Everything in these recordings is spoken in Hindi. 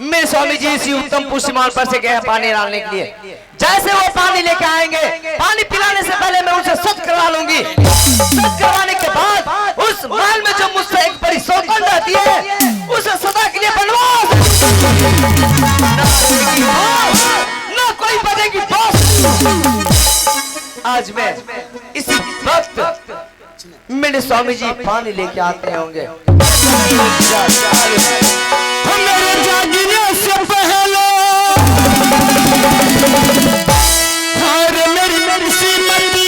मेरे स्वामी जी इसी उत्तम पुष्यमान पर से गए पानी डालने के लिए। जैसे वो पानी लेके आएंगे, पानी पिलाने से पहले मैं उनसे सत करवा लूंगी। सत करवाने के बाद उस महल में जो मुझसे एक बड़ी सौगंध रहती है, उसे सदा के लिए बनवास ना कोई बजेगी बस। आज मैं इसी वक्त मेरे स्वामी जी पानी लेके आते होंगे। मेरे जागने से पहले हर मेरी श्रीमती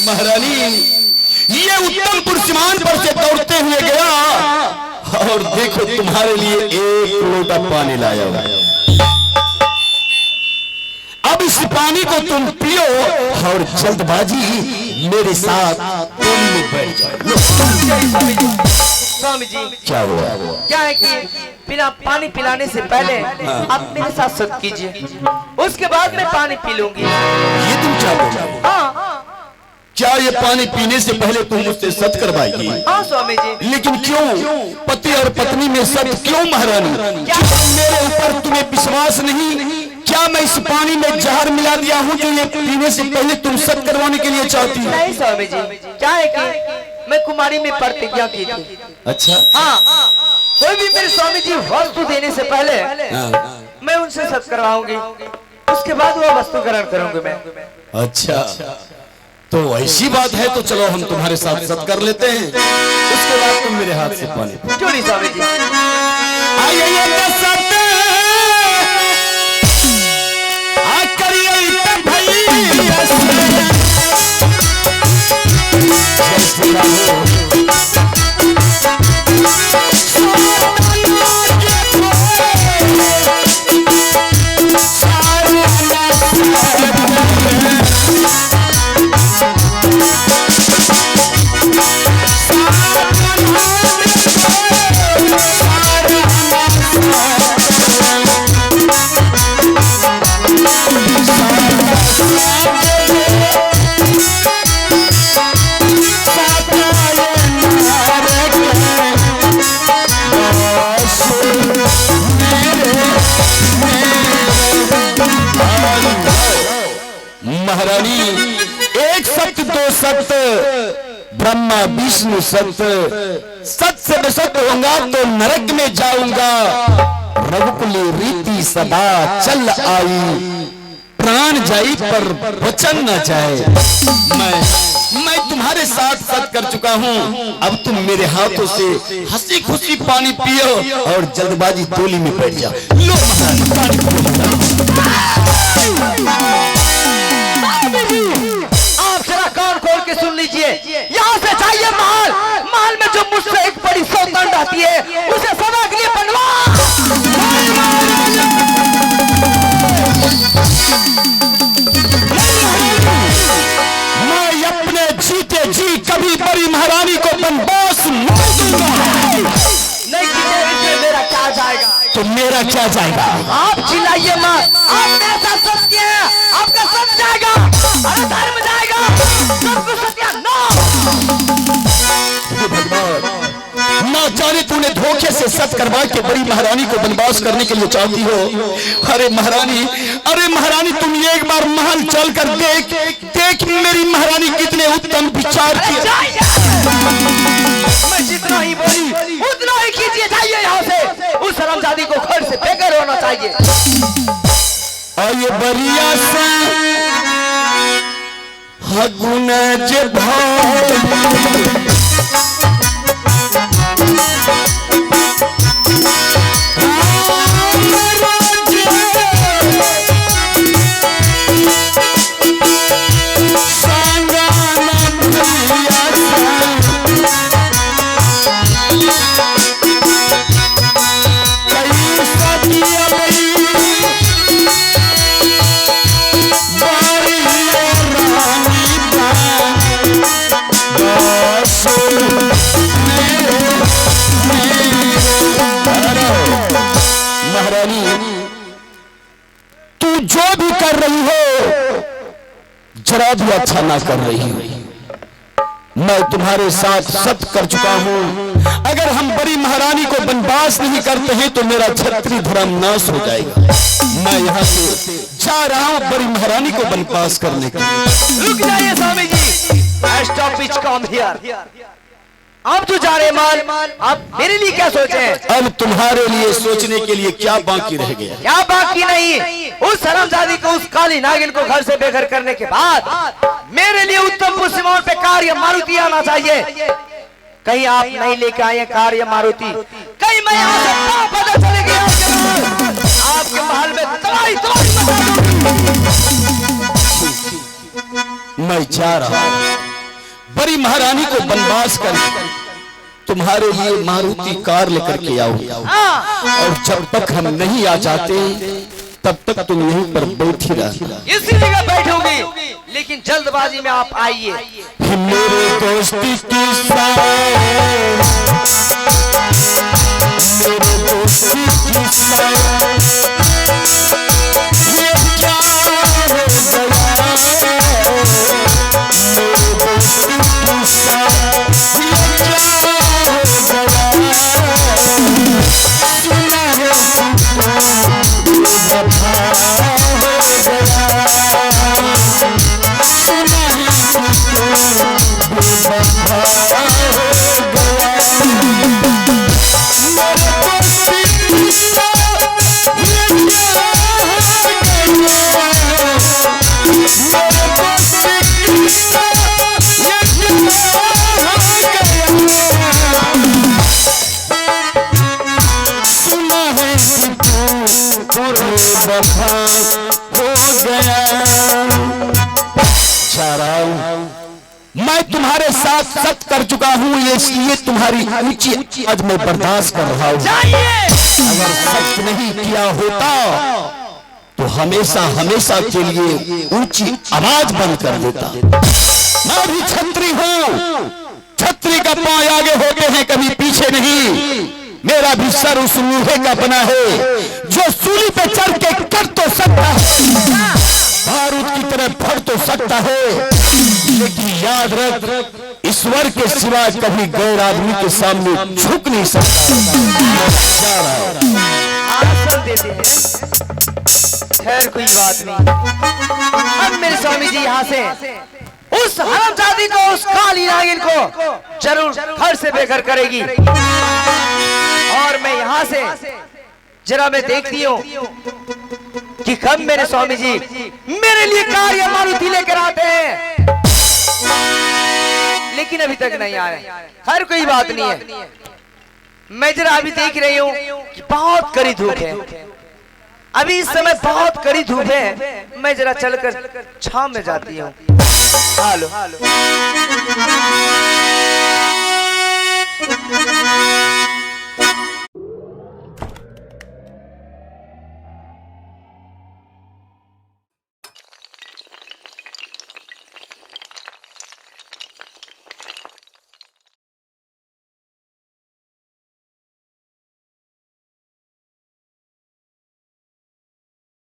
महारानी ये उत्तम पुरुषमान पर से दौड़ते हुए गया और देखो तुम्हारे लिए एक लोटा पानी लाया हुआ। अब इस पानी को तुम पियो और जल्दबाजी मेरे साथ तुम भी बैठ जाओ। स्वामी जी क्या हुआ? क्या है कि बिना पानी पिलाने से पहले आप मेरे साथ सत कीजिए, उसके बाद मैं पानी पी लूंगी। ये तुम क्या बोल रहे हो? हाँ क्या ये पानी पीने से पहले तुम मुझसे सत करवाएगी? हाँ स्वामी जी। लेकिन क्यों? पति और पत्नी में सत क्यों महारानी? क्या मेरे ऊपर तुम्हें विश्वास नहीं? क्या मैं इस पानी में जहर मिला दिया हूँ जो ये पीने से पहले तुम सत करवाने के लिए चाहती हो? नहीं स्वामी जी, क्या है कि मैं कुमारी में प्रतिज्ञा की थी। अच्छा हाँ, कोई भी मेरे स्वामी जी वस्तु देने से पहले मैं उनसे सत करवाऊंगी, उसके बाद वो वस्तु ग्रहण करूंगी मैं। अच्छा तो ऐसी बात है तो चलो हम तुम्हारे साथ सत कर लेते हैं, उसके बाद तुम मेरे हाथ से पानी क्यों नहीं स्वामी जी? महारानी एक सत्य दो सत्य ब्रह्मा विष्णु सत्य, सत्य से बेसत्य होऊंगा तो नरक में जाऊंगा। रघुकुल रीति सदा चल आई, प्राण जाई पर वचन न जाए। मैं तुम्हारे साथ सत कर चुका हूँ, अब तुम मेरे हाथों से हंसी खुशी पानी पियो और जल्दबाजी टोली में बैठ जाओ। लो महारानी पानी पियो। आप जरा कान खोल के सुन लीजिए, यहाँ से जाइए महल, महल में जो मुझसे एक बड़ी सौगंध आती है उसे सदा के लिए बनवा। मैं अपने जीते जी कभी बड़ी महारानी को बनवास नहीं दूंगा। नहीं जीते इसमें मेरा क्या जाएगा? तो मेरा क्या जाएगा? आप चिल्लाइए मत, आप मेरे साथ सच किए हैं, आपका सच जाएगा, अरे धर्म जाएगा, सब कुछ ना जाने तूने धोखे से सत करवा के बड़ी महारानी को बनवास करने के लिए चाहती हो। अरे महारानी तुम एक बार महल चल कर देख मेरी महारानी कितने उत्तम विचार की। मैं जितना ही बोली उतना ही कीजिए, जाइए यहाँ से, उस हरामजादी को घर से बेघर होना चाहिए। और ये बलिया से हगुन जे भाई जो भी कर रही हो जरा भी अच्छा ना कर रही हो। मैं तुम्हारे साथ सत्य कर चुका हूं। अगर हम बड़ी महारानी को वनवास नहीं करते हैं तो मेरा क्षत्रिय धर्म नाश हो जाएगा। मैं यहाँ से जा रहा हूँ बड़ी महारानी को वनवास करने के लिए। रुक जाइए Swami ji, stop which come here. आप जो जा रहे मान, आप मेरे लिए क्या सोचे हैं? अब तुम्हारे लिए सोचने के लिए क्या बाकी रह गया? क्या बाकी नहीं? उस हरामजादी को, उस काली नागिन को घर से बेघर करने के बाद मेरे लिए उत्तम पुष्यमान पे कार्य मारुति आना चाहिए। कहीं आप नहीं लेके आए कार्य मारुति, कहीं मैं यहाँ से पता चले गया आपके महल में तबाही मैं जा रहा हूँ बड़ी महारानी को वनवास कर तुम्हारे लिए मारुति कार लेकर के आऊंगा। और जब तक हम नहीं आ जाते तब तक तुम यहीं पर बैठी रहना। इसी जगह बैठूंगी, लेकिन जल्दबाजी में आप आइए। मेरे दोस्ती की मेरे दोस्ती की मैं तुम्हारे साथ सत्य कर चुका हूँ, इसलिए तुम्हारी ऊंची आज मैं बर्दाश्त कर रहा हूँ। अगर सत्य नहीं किया होता तो हमेशा हमेशा के लिए ऊंची आवाज बंद कर देता। मैं भी छत्री हूँ, छत्री का पांव आगे होते हैं कभी पीछे नहीं। मेरा भी सर उस लोहे का बना है जो सूली पे चढ़ के कर तो सकता है, बारूद की तरह फट तो सकता है, लेकिन याद रख ईश्वर के सिवा कभी गैर आदमी के सामने झुक नहीं सकता। खैर कोई बात नहीं। अब मेरे स्वामी जी यहाँ से उस हरामजादी को, उस काली नागिन को जरूर घर से बेघर करेगी। और मैं यहाँ से जरा मैं देखती हूँ कि कब मेरे स्वामी जी मेरे लिए कार्य मारुति लेकर आते हैं, लेकिन अभी तक नहीं आए। हर कोई बात नहीं है। मैं जरा अभी देख रही हूँ कि बहुत कड़ी धूप है, अभी इस समय बहुत कड़ी धूप है। मैं जरा चलकर छांव में जाती हूँ। हेलो